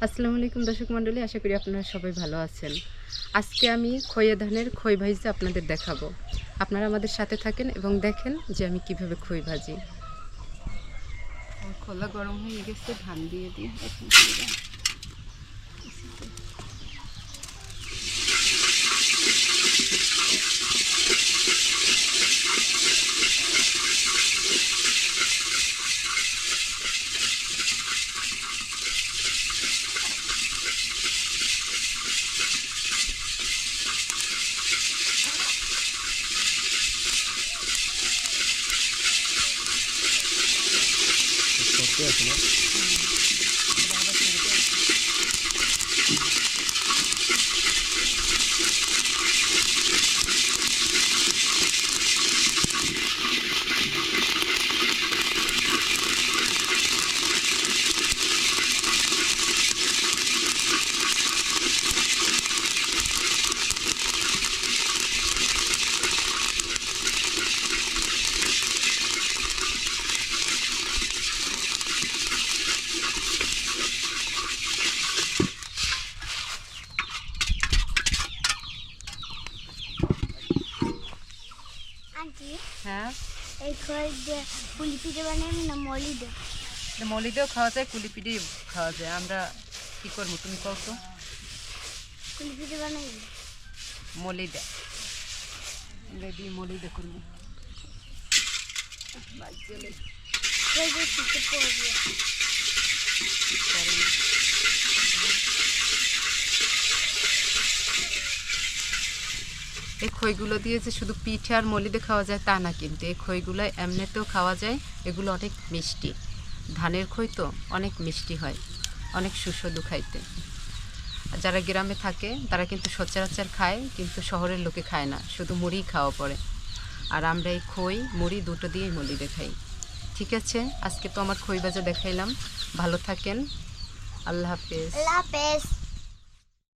আসসালামু আলাইকুম দর্শক মণ্ডলী, আশা করি আপনারা সবাই ভালো আছেন। আজকে আমি খইয়া ধানের খই ভাজি আপনাদের দেখাবো। আপনারা আমাদের সাথে থাকেন এবং দেখেন যে আমি কিভাবে খই ভাজি। খোলা গরম হয়ে গেছে, ধান দিয়ে দিই। হ্যাঁ, এই খই দিয়ে পুলি পিঠে বানাই না মলি দে মলি দিয়েও খাওয়া যায়, কুলি পিঠেও খাওয়া যায়। আমরা কি করবো তুমি কও তো? পুলি পিঠে বানাই মলি দে দিয়ে মলি দে করবো। খই দিয়ে শিখতে পড়বে। এই খইগুলো দিয়ে যে শুধু পিঠে আর মলিদে খাওয়া যায় তা না, কিন্তু এই খইগুলো এমনিতেও খাওয়া যায়। এগুলো অনেক মিষ্টি, ধানের খই তো অনেক মিষ্টি হয়, অনেক সুস্বাদু খাইতে। আর যারা গ্রামে থাকে তারা কিন্তু সচরাচর খায়, কিন্তু শহরের লোকে খায় না, শুধু মুড়ি খাওয়া পড়ে। আর আমরা এই খই মুড়ি দুটো দিয়েই মলিদে খাই। ঠিক আছে, আজকে তো আমার খই ভাজা দেখাইলাম। ভালো থাকেন, আল্লাহ হাফেজ। আল্লাহ হাফেজ।